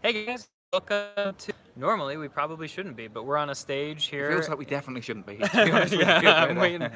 Hey guys, welcome to. Normally we probably shouldn't be, but we're on a stage It here. feels like we definitely shouldn't be, to be honest with you. Yeah, I'm But, waiting.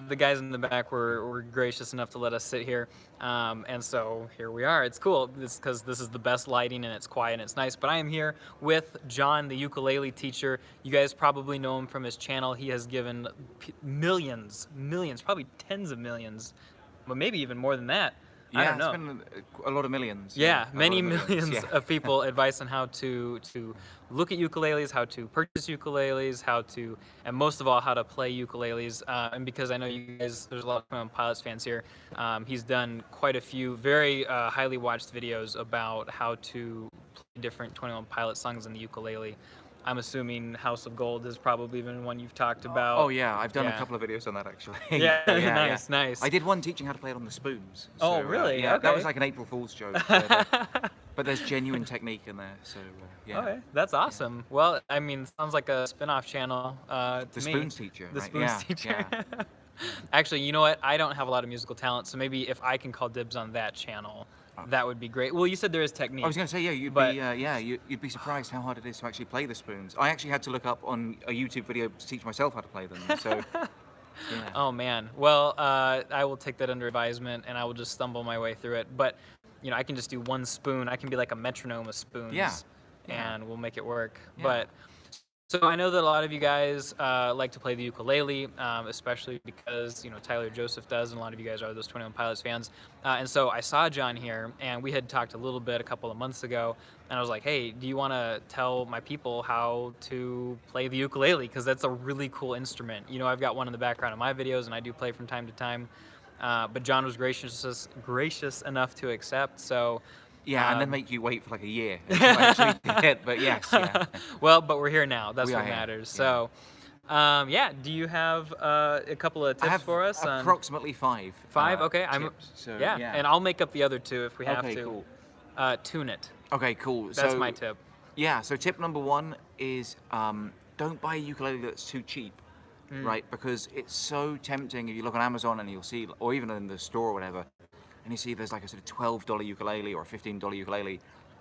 The guys in the back were gracious enough to let us sit here, and so here we are. It's cool because this is the best lighting and it's quiet and it's nice. But I am here with John, the ukulele teacher. You guys probably know him from his channel. He has given millions, probably tens of millions, but maybe even more than that. I yeah, don't it's know. been a lot of millions. Yeah, a lot many of millions. millions Yeah. of people advice on how to look at ukuleles, how to purchase ukuleles, how to, and most of all, how to play ukuleles. And because I know you guys, there's a lot of 21 Pilots fans here. He's done quite a few very highly watched videos about how to play different 21 Pilot songs in the ukulele. I'm assuming House of Gold has probably been one you've talked about. Oh yeah, I've done a Yeah. couple of videos on that actually. Yeah, So, yeah, nice, nice. I did one teaching how to play it on the spoons. Oh, So, really? yeah, that Okay. was like an April Fool's joke. But there's genuine technique in there. So yeah. Okay, that's awesome. Well, I mean, sounds like a spin-off channel to The me. Spoons teacher. The right? Spoons Yeah, teacher. Yeah. Actually, you know what? I don't have a lot of musical talent, so maybe if I can call dibs on that channel, that would be great. Well, you said there is technique. I was going to say, yeah, you'd be surprised how hard it is to actually play the spoons. I actually had to look up on a YouTube video to teach myself how to play them. So, yeah. Oh man. Well, I will take that under advisement, and I will just stumble my way through it. But I can just do one spoon. I can be like a metronome of spoons. Yeah. And we'll make it work. Yeah. But so I know that a lot of you guys like to play the ukulele, especially because Tyler Joseph does, and a lot of you guys are those 21 Pilots fans. And so I saw John here, and we had talked a little bit a couple of months ago, and I was like, hey, do you want to tell my people how to play the ukulele? Because that's a really cool instrument. I've got one in the background of my videos, and I do play from time to time. But John was gracious enough to accept. So. Yeah, and then make you wait for like a year until I actually did it. But yes, yeah. Well, but we're here now. That's We what are here, matters. yeah. So, do you have a couple of I tips have for us? approximately five. Five? Okay. Tips, so, yeah, and I'll make up the other two if we have Okay, to. cool. Tune it. Okay, cool. That's so, my tip. Yeah, so tip number one is don't buy a ukulele that's too cheap, right? Because it's so tempting if you look on Amazon and you'll see, or even in the store or whatever, and you see there's like a sort of $12 ukulele or a $15 ukulele.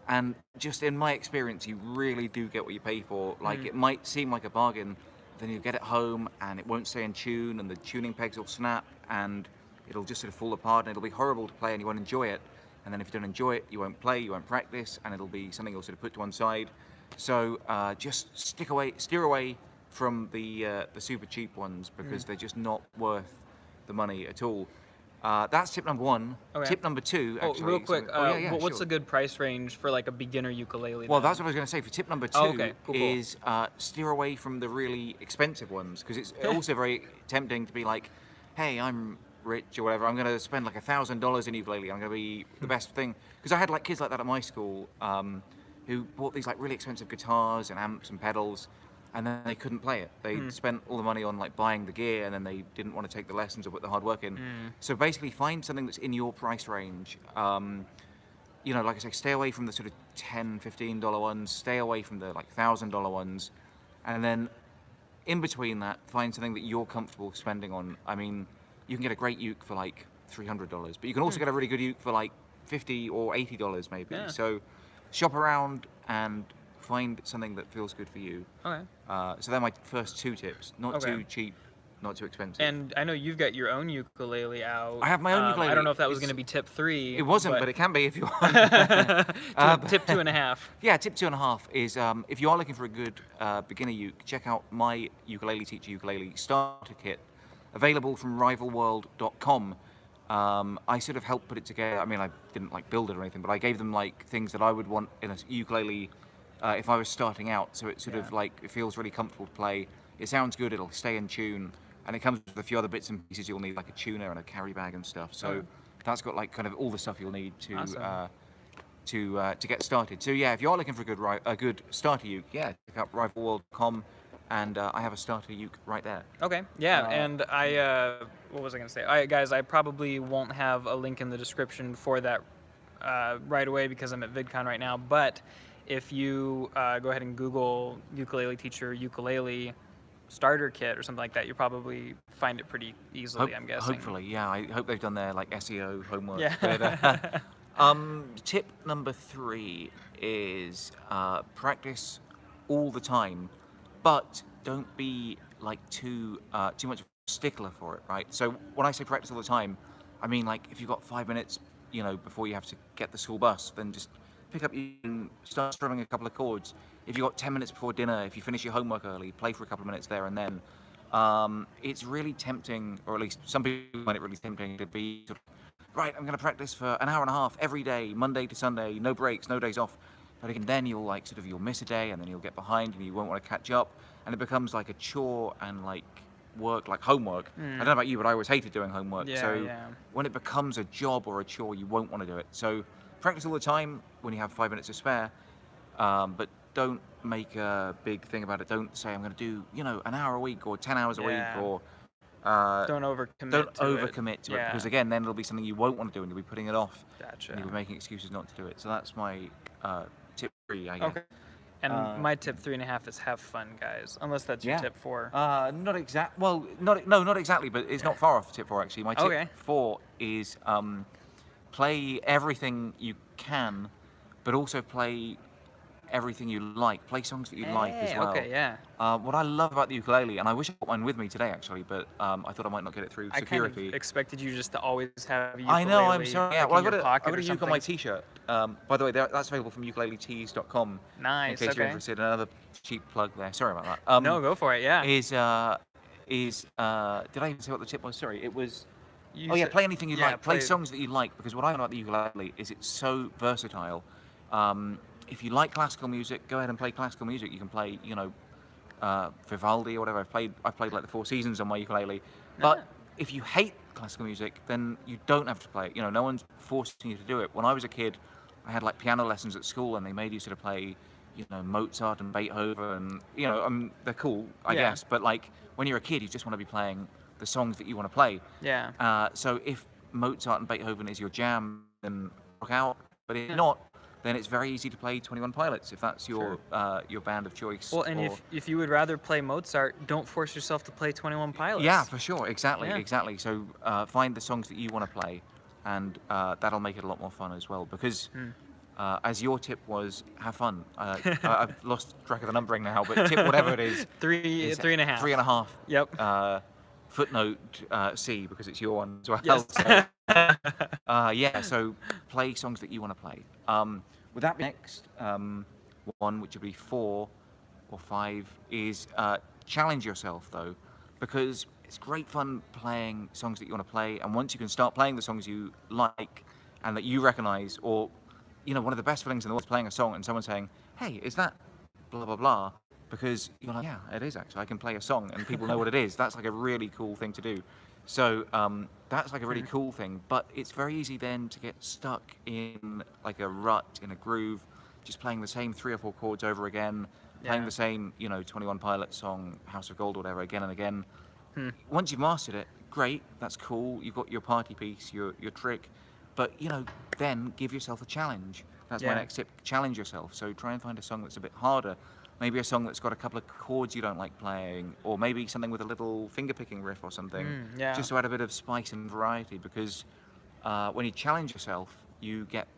And just in my experience, you really do get what you pay for. Like it might seem like a bargain, then you get it home and it won't stay in tune and the tuning pegs will snap and it'll just sort of fall apart and it'll be horrible to play and you won't enjoy it. And then if you don't enjoy it, you won't play, you won't practice, and it'll be something you'll sort of put to one side. So just steer away from the super cheap ones because they're just not worth the money at all. That's tip number one. Okay. Tip number two, actually. Real quick, what's sure. a good price range for like a beginner ukulele? Well, then? that's what I was going to say. For tip number two okay. Cool. is steer away from the really expensive ones because it's also very tempting to be like, hey, I'm rich or whatever. I'm going to spend like $1,000 in ukulele. I'm going to be the best thing. Because I had like kids like that at my school who bought these like really expensive guitars and amps and pedals, and then they couldn't play it. They spent all the money on like buying the gear, and then they didn't want to take the lessons or put the hard work in. So basically, find something that's in your price range. Like I say, stay away from the sort of $10, $15 ones. Stay away from the like $1,000 ones, and then in between that, find something that you're comfortable spending on. I mean, you can get a great uke for like $300, but you can also get a really good uke for like $50 or $80 maybe. Yeah. So shop around and find something that feels good for you. Okay. So they're my first two tips. Not too cheap, not too expensive. And I know you've got your own ukulele out. I have my own ukulele. I don't know if that was going to be tip 3. It wasn't, but it can be if you want. Tip 2.5. Yeah, tip 2.5 is if you are looking for a good beginner uke, check out my Ukulele Teacher Ukulele Starter Kit, available from rivalworld.com. I sort of helped put it together. I mean, I didn't like build it or anything, but I gave them like things that I would want in a ukulele if I was starting out. So it sort of like it feels really comfortable to play. It sounds good. It'll stay in tune, and it comes with a few other bits and pieces you'll need, like a tuner and a carry bag and stuff. So that's got like kind of all the stuff you'll need to Awesome. to get started. So yeah, if you are looking for a good starter uke, check out rivalworld.com. And I have a starter uke right there. Okay, yeah, and I, what was I going to say? Guys, I probably won't have a link in the description for that right away because I'm at VidCon right now, but if you go ahead and Google Ukulele Teacher Ukulele Starter Kit or something like that, you'll probably find it pretty easily, I'm guessing. Hopefully, yeah. I hope they've done their like SEO homework. Yeah. But, Tip number 3 is practice all the time, but don't be like too much of a stickler for it, right? So when I say practice all the time, I mean like if you've got 5 minutes, before you have to get the school bus, then just pick up and start strumming a couple of chords. If you've got 10 minutes before dinner, if you finish your homework early, play for a couple of minutes there and then. It's really tempting, or at least some people find it really tempting to be sort of, right, I'm going to practice for an hour and a half every day, Monday to Sunday, no breaks, no days off. But again, then you'll you'll miss a day, and then you'll get behind, and you won't want to catch up, and it becomes like a chore and like work, like homework. I don't know about you, but I always hated doing homework. Yeah, So yeah. when it becomes a job or a chore, you won't want to do it. So practice all the time when you have 5 minutes to spare, but don't make a big thing about it. Don't say I'm going to do an hour a week or 10 hours a week Yeah. or Don't don't overcommit to it. overcommit to it, Yeah. because again, then it'll be something you won't want to do, and you'll be putting it off, Gotcha. and you'll be making excuses not to do it. So that's my tip 3, I guess. Okay. And my tip 3.5 is have fun, guys. Unless that's your Yeah. tip 4. Not exact. Well, not exactly, but it's not far off tip 4 actually. My tip Okay. 4 is play everything you can, but also play everything you like. Play songs that you like as Hey, well. okay, yeah. What I love about the ukulele, and I wish I got one with me today actually, but I thought I might not get it through I kind security. of expected you just to always have a ukulele. I know, I'm sorry. Yeah, like, well, in I've your got pocket a or uke on my something. t-shirt. By the way, that's available from ukuleletees.com. Nice, In case you're okay. interested. Another cheap plug there. Sorry about that. No, go for it. Yeah. Did I even say what the tip was? Sorry, it was. You Oh yeah, said- play anything you yeah, like. Play songs that you like, because what I like about the ukulele is it's so versatile. If you like classical music, go ahead and play classical music. You can play, Vivaldi or whatever. I've played like the Four Seasons on my ukulele. But Ah. if you hate classical music, then you don't have to play it. No one's forcing you to do it. When I was a kid, I had like piano lessons at school, and they made you sort of play, Mozart and Beethoven. They're cool, I Yeah. guess. But like when you're a kid, you just want to be playing the songs that you want to play. Yeah. So if Mozart and Beethoven is your jam, then rock out. But if not, then it's very easy to play 21 Pilots if that's your band of choice. Well, and or- if you would rather play Mozart, don't force yourself to play 21 Pilots. yeah, for sure, exactly, Yeah. exactly. So find the songs that you want to play, and that'll make it a lot more fun as well. Because as your tip was, have fun. I've lost track of the numbering now, but tip whatever it is, Three is 3.5. 3.5. Yep. Footnote C, because it's your one as well. Yes. Yeah, so play songs that you want to play. With that next one, which would be 4 or 5, is challenge yourself though, because it's great fun playing songs that you want to play, and once you can start playing the songs you like and that you recognize, or one of the best feelings in the world is playing a song and someone saying, "Hey, is that blah blah blah?" Because you're like, "Yeah, it is actually. I can play a song and people know what it is." That's like a really cool thing to do. So that's like a really cool thing, but it's very easy then to get stuck in like a rut, in a groove, just playing the same 3 or 4 chords over again, playing Yeah. the same, 21 Pilots song, House of Gold or whatever, again and again. Once you've mastered it, great, that's cool, you've got your party piece, your trick, but then give yourself a challenge. That's my Yeah. next tip, challenge yourself. So try and find a song that's a bit harder. Maybe a song that's got a couple of chords you don't like playing, or maybe something with a little finger-picking riff or something, yeah. just to add a bit of spice and variety. Because when you challenge yourself,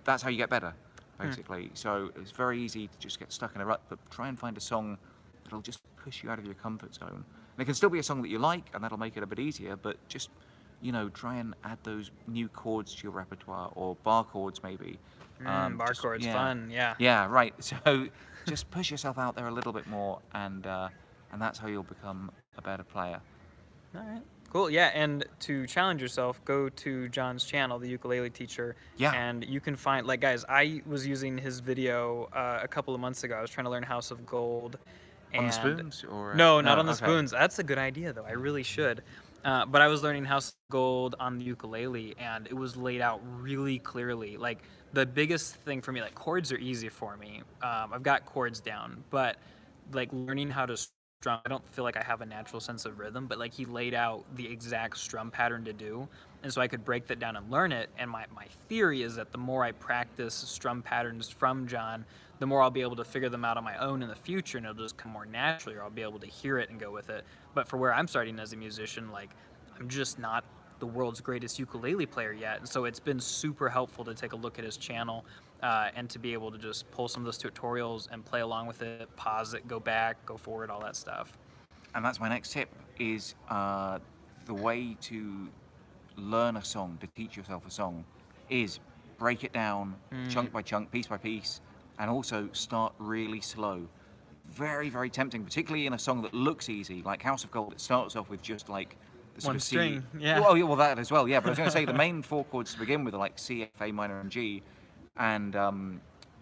that's how you get better, basically. So it's very easy to just get stuck in a rut, but try and find a song that'll just push you out of your comfort zone. And it can still be a song that you like, and that'll make it a bit easier. But just try and add those new chords to your repertoire, or bar chords maybe. Bar Just- chords, yeah. fun. Yeah. Yeah, right. So just push yourself out there a little bit more, and that's how you'll become a better player. All right. Cool. Yeah, and to challenge yourself, go to John's channel, the Ukulele Teacher. Yeah. And you can find, like, guys, I was using his video a couple of months ago. I was trying to learn House of Gold. On the and- spoons, or No, not on the okay. spoons. That's a good idea, though. I really should. But I was learning House of Gold on the ukulele, and it was laid out really clearly. Like, the biggest thing for me, like, chords are easy for me. I've got chords down, but like learning how to strum, I don't feel like I have a natural sense of rhythm, but like he laid out the exact strum pattern to do. And so I could break that down and learn it. And my theory is that the more I practice strum patterns from John, the more I'll be able to figure them out on my own in the future, and it'll just come more naturally, or I'll be able to hear it and go with it. But for where I'm starting as a musician, like, I'm just not the world's greatest ukulele player yet. And so it's been super helpful to take a look at his channel and to be able to just pull some of those tutorials and play along with it, pause it, go back, go forward, all that stuff. And that's my next tip is the way to learn a song, to teach yourself a song, is break it down chunk by chunk, piece by piece, and also start really slow. Very, very tempting, particularly in a song that looks easy, like House of Gold. It starts off with just like the sort One of string, C. yeah. Oh, yeah, well, that as well, yeah. But I was going to say the main 4 chords to begin with are like C, F, A minor, and G. And,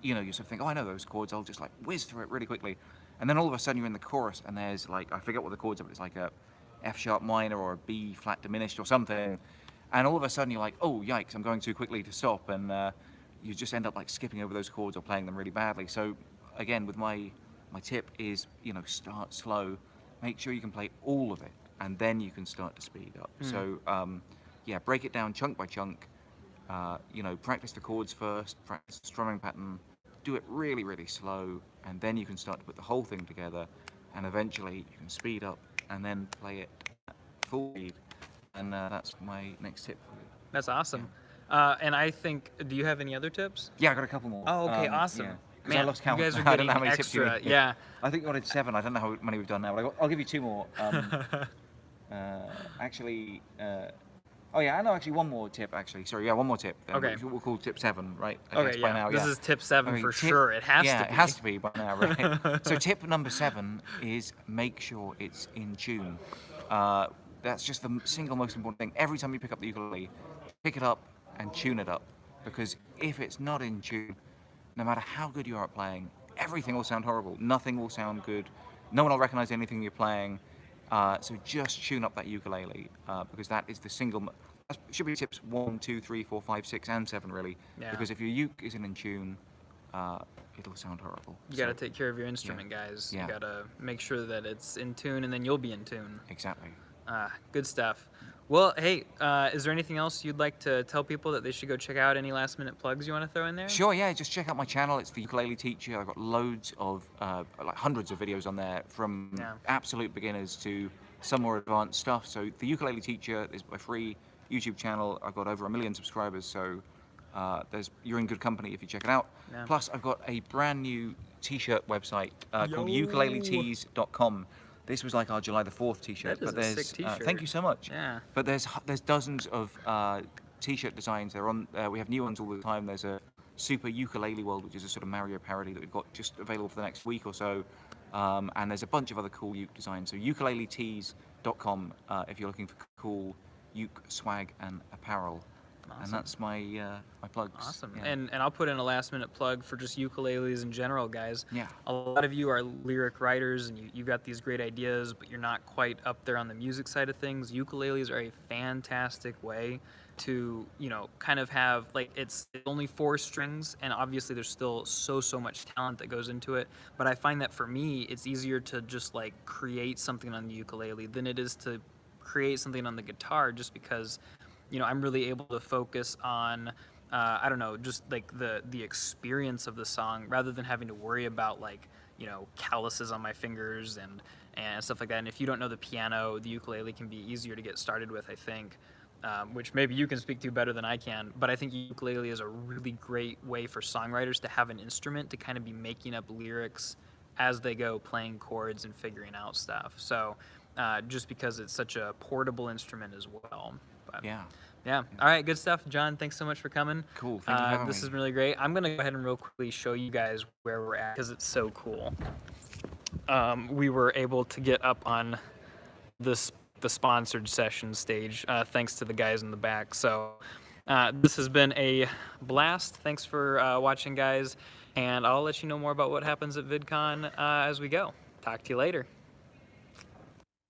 you know, you sort of think, oh, I know those chords. I'll just like whiz through it really quickly. And then all of a sudden you're in the chorus and there's like, I forget what the chords are, but it's like a F sharp minor or a B flat diminished or something. And all of a sudden you're like, oh, yikes, I'm going too quickly to stop. And you just end up like skipping over those chords or playing them really badly. So again, with my tip is, you know, start slow, make sure you can play all of it, and then you can start to speed up. So yeah, break it down chunk by chunk. You know, practice the chords first, practice the strumming pattern, do it really, really slow, and then you can start to put the whole thing together, and eventually you can speed up and then play it at full speed. And that's my next tip for you. That's awesome. And I think, do you have any other tips? Yeah, I got a couple more. Oh, okay, awesome. Yeah. 'Cause Man, I lost count. you guys are I getting don't know how many tips you extra. need. Yeah. I think we wanted 7. I don't know how many we've done now, but I'll give you 2 more. Actually, oh yeah, I know actually one more tip. Actually, sorry, yeah, one more tip. Then, Okay. which we'll call tip 7, right? I Okay, guess by yeah. now, This yeah. is tip 7 Okay, for tip- sure. It has yeah, to be. it has to be by now, right? So tip number 7 is make sure it's in tune. That's just the single most important thing. Every time you pick up the ukulele, pick it up and tune it up. Because if it's not in tune, no matter how good you are at playing, everything will sound horrible. Nothing will sound good. No one will recognize anything you're playing. So just tune up that ukulele because that is the single. That should be tips 1, 2, 3, 4, 5, 6, and 7 really. Yeah. Because if your uke isn't in tune, it'll sound horrible. You got to take care of your instrument, guys. Yeah. You got to make sure that it's in tune, and then you'll be in tune. Exactly. Good stuff. Well, hey, is there anything else you'd like to tell people that they should go check out? Any last-minute plugs you want to throw in there? Sure, yeah, just check out my channel. It's the Ukulele Teacher. I've got loads of, like hundreds of videos on there from absolute beginners to some more advanced stuff. So the Ukulele Teacher is my free YouTube channel. I've got over 1 million subscribers, so you're in good company if you check it out. Yeah. Plus, I've got a brand new t-shirt website called ukuleletees.com. This was like our July the 4th t-shirt. That is but a there's sick t-shirt. thank you so much. Yeah. But there's dozens of t-shirt designs. They're on. We have new ones all the time. There's a Super Ukulele World, which is a sort of Mario parody that we've got just available for the next week or so. And there's a bunch of other cool uke designs. So ukuleletees.com if you're looking for cool uke swag and apparel. Awesome. And that's my my plugs. Awesome. Yeah. And I'll put in a last-minute plug for just ukuleles in general, guys. Yeah. A lot of you are lyric writers, and you've got these great ideas, but you're not quite up there on the music side of things. Ukuleles are a fantastic way to, you know, kind of have, like, it's only 4 strings, and obviously there's still so much talent that goes into it. But I find that for me, it's easier to just, like, create something on the ukulele than it is to create something on the guitar, just because, you know, I'm really able to focus on, I don't know, just like the experience of the song rather than having to worry about, like, you know, calluses on my fingers and stuff like that. And if you don't know the piano, the ukulele can be easier to get started with, I think, which maybe you can speak to better than I can. But I think ukulele is a really great way for songwriters to have an instrument to kind of be making up lyrics as they go, playing chords and figuring out stuff. So just because it's such a portable instrument as well. But, Yeah. yeah. All right. Good stuff, John. Thanks so much for coming. Cool. Thank you for having This me. has been really great. I'm going to go ahead and real quickly show you guys where we're at because it's so cool. We were able to get up on the sponsored session stage thanks to the guys in the back. So this has been a blast. Thanks for watching, guys. And I'll let you know more about what happens at VidCon as we go. Talk to you later.